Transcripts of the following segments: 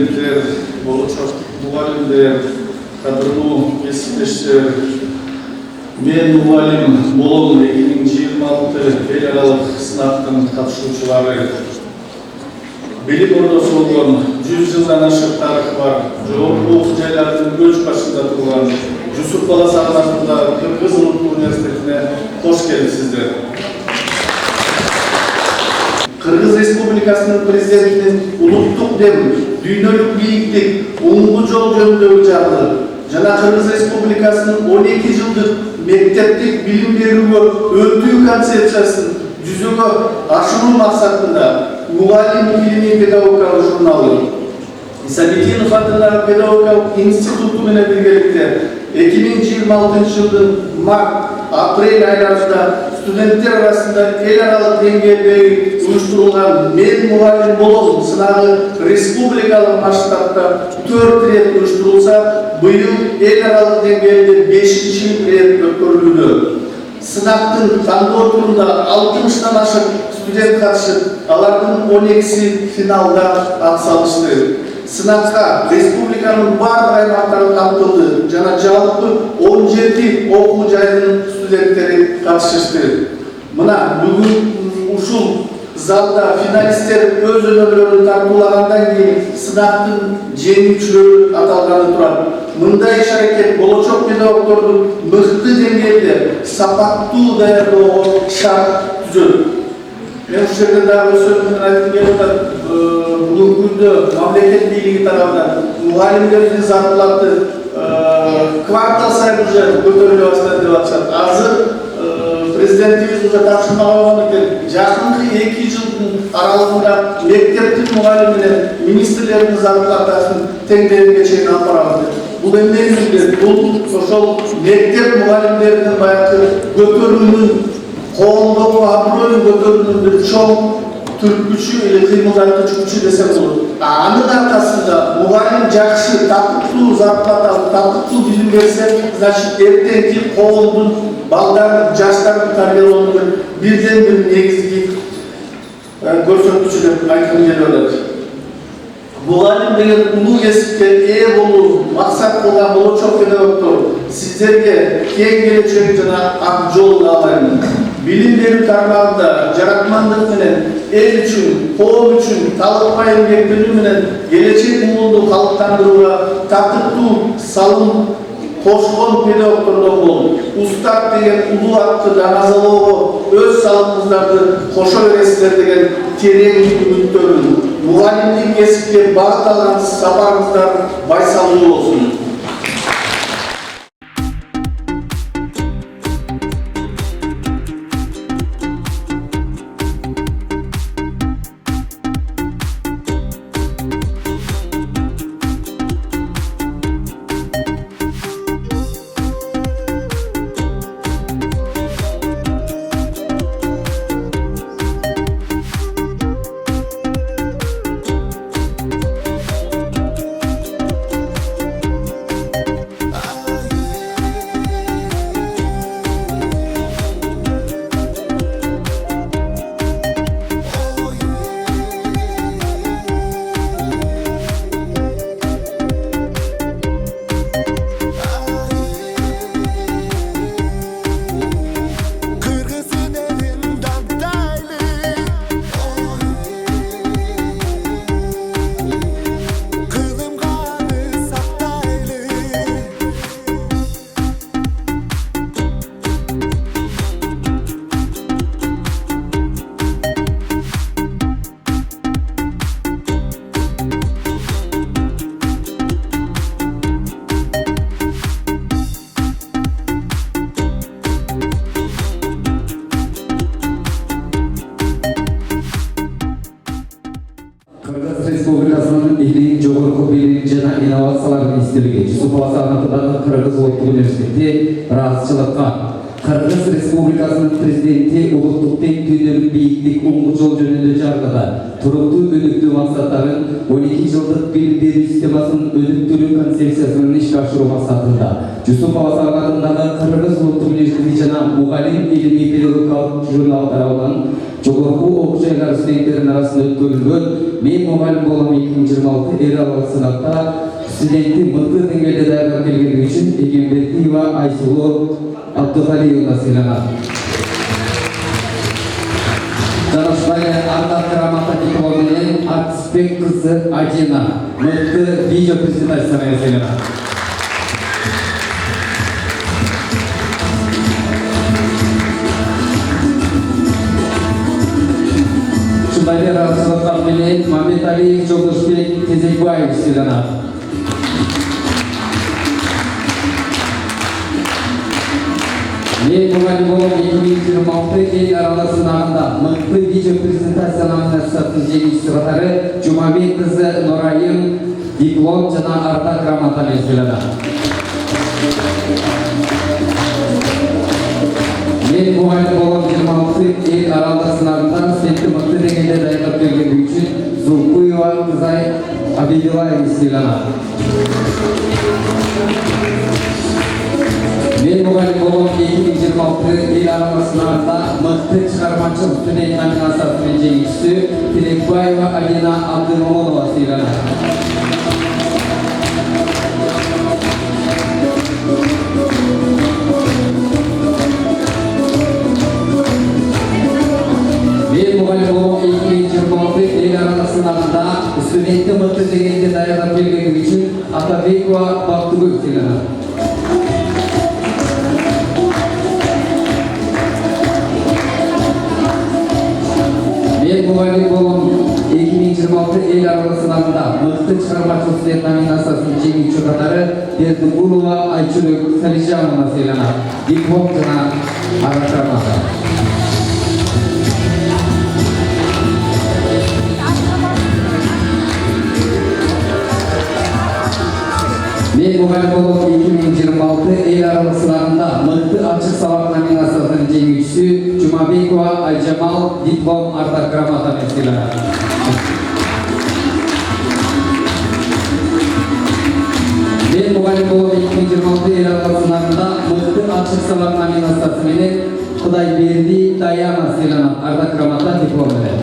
студенттер, болашак мұғалімдер, қадірлі кесіптештер, мен мұғалім болом 2026 ел аралық сынақтың қатысушылары. Білім ордасы болған 100 жылдан ашық тарихы бар, жоғарғы оқу жайларының көш басында тұрған Жүсіп Баласы атындағы Қырғыз ұлттық университетіне қош келіпсіздер. Қырғыз Республикасының президентінің ұлттық дем, дүйнөлүк биіктік, оңғы жол жөніндегі жарлы жана Қырғыз Республикасының 12 жылдық мектептік білім беруге өтүү концепциясын жүзеге ашыруу максатында мұғалім илимий педагогикалык журналы Исабитдинов атындағы педагогикалык институты менен биргеликте 2026 жылдың март-апрель айларында студенттер арасында эл аралык деңгээлдеги уюштурулган «Мен мұғалім болом» сынагы республикалык масштабта 4 рет уюштурулса, быйыл эл аралык деңгээлде 5-ші рет өткөрүлүүдө. Сынактын тандоо турунда 60-тан ашык студент катышып, алардын 12-си финалда атсалышты. Сынакка республиканын бардык аймактары камтылды жана жалпы 17 окуу жайынын студенттери катышышты. Мына бүгүн ушул залда финалисттер өз өнөмдөрүн тартуулагандан кийин сынактын жеңүүчүлөрү аталганы турат. Мындай иш-аракет болочок педагогдордун мыкты деңгээлде сапаттуу даярдоого шарт түзөт. Мен ушул жерде дагы өз сөзүмдү айткым келип атат. Бүгүнкү күндө мамлекет бийлиги тарабынан мугалимдердин зарплаты квартал сайын уже көтөрүлө баштады деп атышат. Азыр президентибиз уже тапшырмаган экен. Жакынкы 2 жылдын аралыгында мектептик мугалим менен министрлердин зарплатасын теңдегенге чейин алып барабыз. Бул эмне? Бул ошол мектеп мугалимдеринин баягы көтөрүүнүн, коомдогу аброюн көтөрүүнүн бир чоң түрткүчү или кыймылдарды күчү десем болот. Анын аркасында мугалим жакшы, татыктуу зарплата алып, татыктуу билим берсе, значит эртеңки коомдун, балдардын, жаштардын тарбиялоонунун бирден бир негизги көрсөткүчү деп айткым келип атат. Мугалим деген улуу кесипке ээ болуу максат кылган болочок педагогдор, сиздерге кең келечек жана ак жол каалайм. Билим берүү тармагында жаратмандык менен эл үчүн, коом үчүн талыкпай эмгектенүү менен келечек муунду калыптандырууга татыктуу салым кошкон педагогдордон болуп, устат деген улуу атты даңазалоого өз салымыңыздарды кошо бересиздер деген терең үмүттөрүн, мугалимдик кесипке багыт алган сапарыңыздар байсалуу болсун. Республикасының илик жогорку билим жана инновациялар министрлиги Жүсүп Баласы атындагы Кыргыз Улуттук университети ыраазычылыкка Kırgız Respublikasının Prezidenti Uluttuk Teң Tүйнөлүк Бийиктик Оңгу жол жөнүндө жаргыда туруктуу өнүктүү максаттарын 12 жылдык билим берүү системасынын өнүктүрүү концепциясын ишке ашыруу максатында Жусупов атындагы Кыргыз Улуттук университети жана Мугалим илимий педагогикалык журнал тарабынан жогорку окуу жайлары студенттеринин арасында өткөрүлгөн "Мен мугалим болом 2026" эл аралык сынакта студентти мыкты деңгээлде даярдап келгендиги үчүн Эгембердиева Айсулуу Абдухалиевна сыйланат. Жарашбай Ардак грамота диплому менен Артисбек кызы Адина мыкты видео презентацияга сыйланат. Шундай рассылкат менен Мамедалиев Жолдошбек Тезекбаев сыйланат. Мен мугалим болом 2026 эл аралык сынагында мыкты видео презентация номинациясынын жеңүүчүсү катары Жумабек кызы Нурайым диплом жана Ардак грамота менен сыйланат. Мен мугалим болом 26 эл аралык сынагында студентти мыкты деңгээлде даярдап келгендиги үчүн Зулкуева Кызай Абидилаева сыйланат. Мен мугалим болом 2026 эл аралык сынагында мыкты чыгармачыл студент номинациясынын жеңүүчүсү Тилекбаева Алина Абдымомонова сыйланат. Мен мугалим болом 2026 эл аралык сынагында студентти мыкты деңгээлде даярдап келгендиги үчүн Атабекова Бактыгүл сыйланат. Мен мугалим болом 2026 эл аралык сынагында мыкты чыгармачыл студент номинациясынын жеңүүчүсү катары Бердигулова Айчүрөк Салижановна сыйланат. Диплом жана Ардак грамота. Мен мугалим болом 2026 эл аралык сынагында мыкты ачык сабак номинациясынын жеңүүчүсү Жумабекова Айжамал диплом Ардак грамота менен сыйланат. Мен мугалим болом 2026 эл аралык сынагында мыкты ачык сабак номинациясы менен Кудайберди Даяна сыйланат. Ардак грамота диплом менен.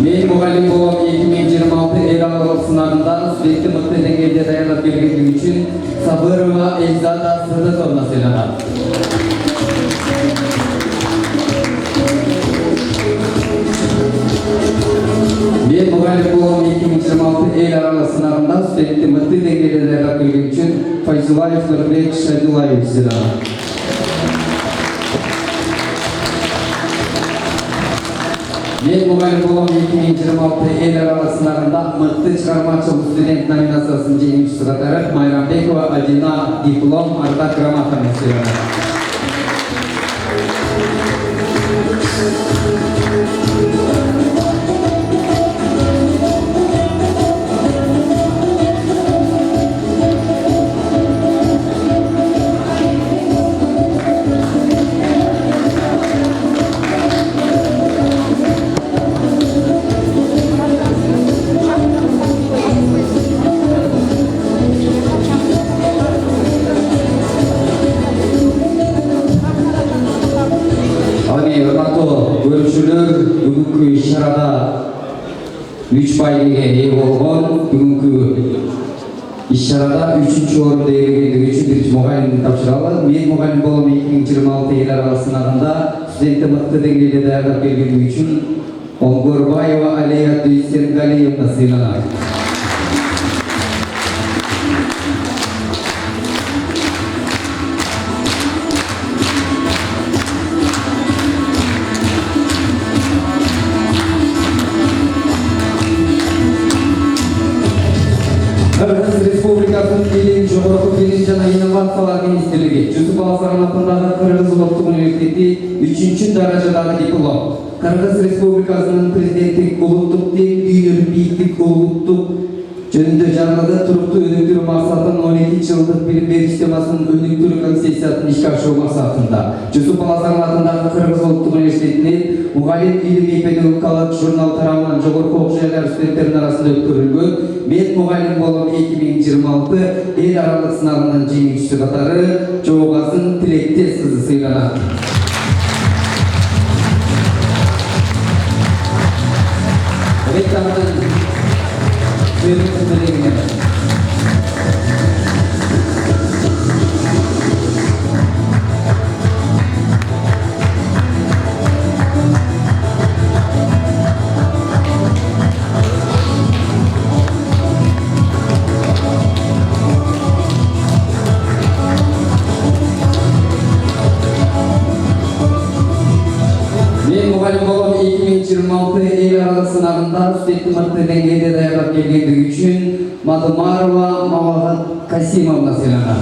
Мен мугалим болом 2026 эл аралык сынагында студентти мыкты деңгээлде даярдап келгендиги үчүн Сабырова Эльзада Сыдыковна сыйланат. Мен мугалим болом 2026 эл аралык сынагында студентти мыкты деңгээлде даярдап келгендиги үчүн Файзулаев Нурбек Шайдулаев сыйланат. Мен мугалим болом 2026 эл аралык сынагында мыкты чыгармачыл студент номинациясынын жеңүүчүсү катары Майрамбекова Адина диплом Ардак грамота менен сыйланат. Görüşülür, bugünkü işarada 3 baylığa iyi olgun, bugünkü işarada 3. orunda eğildiği için bir mugallim tapşıralım. Men mugallim bolom 2026 эл аралык сынагында студентти мыкты деңгээлде даярдап келгендиги үчүн Оңгорбаева Алия Дүйсенгалиевна сыйланат. Кыргыз Республикасынын Билим, Жогорку билим жана инновациялар министрлиги Жусупов атындагы Кыргыз Улуттук университети 3 даражадагы диплом. Кыргыз Республикасынын Президенти Улуттук Тең Дүйнөлүк Бийиктик Улуттук жөнүндө жаргыда туруктуу өнүктүрүү максатынын 12 жылдык билим берүү системасынын өнүктүрүү концепциясын ишке ашыруу максатында Жусуп Баласаган атындагы Кыргыз Улуттук университетинин мугалим илимий педагогикалык журнал тарабынан жогорку окуу жайлары студенттеринин арасында өткөрүлгөн "Мен мугалим болом 2026" эл аралык сынагынын жеңүүчүсү катары Жоогасын Тилектес кызы сыйланат. Reklamın yönetmenliğine muhalif olan 2026 el aralık sınavında sürekli dengede dayanıp geldiği için Madumarova Mavahat Kasimovna selamlar.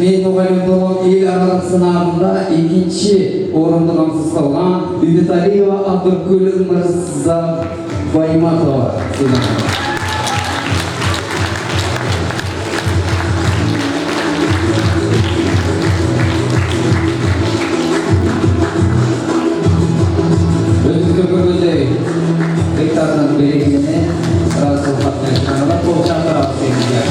Men mugallim bolom el aralık sınavında ikinci orundu kamsız kalgan Ümit Aliyeva Abdurgül Mırza Baymatova. Özgür bölümde rektardan belirgene razı olmakla topçan tarafı sevgiler.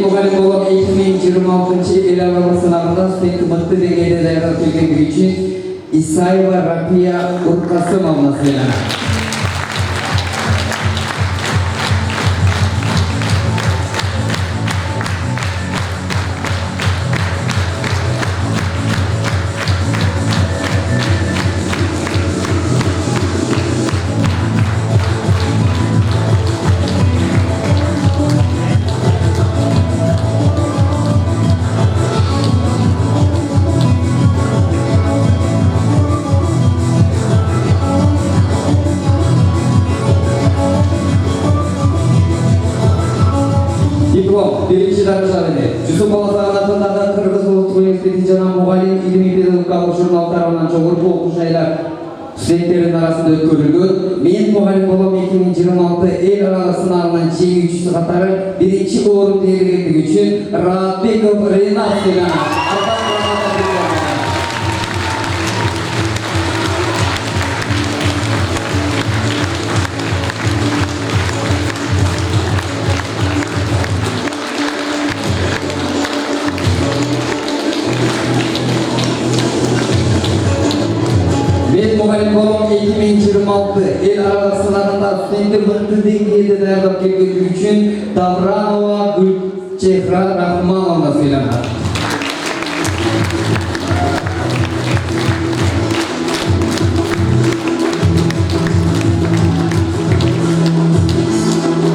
Muhalif olan 2026 el aralık sınavında sürekli mutlu dengede dayanıp geldiği için İsayeva Rabia Urkasımovna selamlar. Birinci darajadagi Жусуп Баласаган атындагы Кыргыз Улуттук университети жана мугалим илимий педагогикалык журнал тарабынан жогорку окуу жайлар студенттеринин арасында өткөрүлгөн "Мен мугалим болом 2026" эл аралык сынагынын жеңүүчүсү катары биринчи орунду ээлегендиги үчүн Раатбеков Ренат сыйланат. Ben muhalif bolom 2026 el aralık sınavında sürekli mutlu dengede dayanıp geldiği için Davranova Gülçehra Rahmanovna selamlar.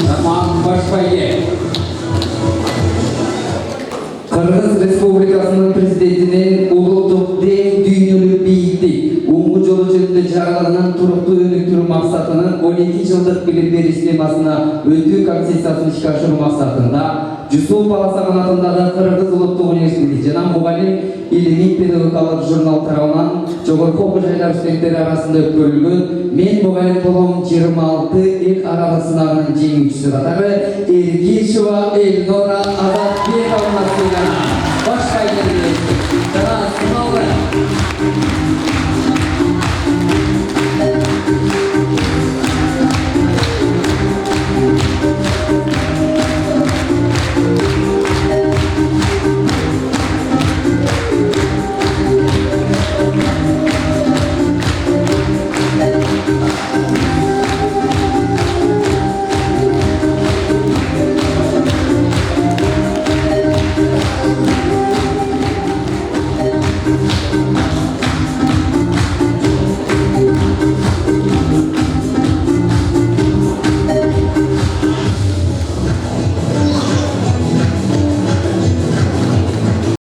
Tamam, başbayı. Kırgız Respublikası'nın prezidentinin ululuk dev dünyülük biyiklik Uğur jolu jөнүндө жаргаланган туруктуу өнүктүрүү максатынын 12 жылдык билим берүү системасына өтүү концепциясын ишке ашыруу максатында Жусуп Баласаган атындагы Кыргыз Улуттук университети жана мугалим илимий педагогикалык журнал тарабынан жогорку окуу жайлар студенттери арасында өткөрүлгөн "Мен мугалим болом 26" эл аралык сынагынын жеңүүчүсү катары Эргишева Элнора Азатбековна сыйланат. Башка жана сыналгы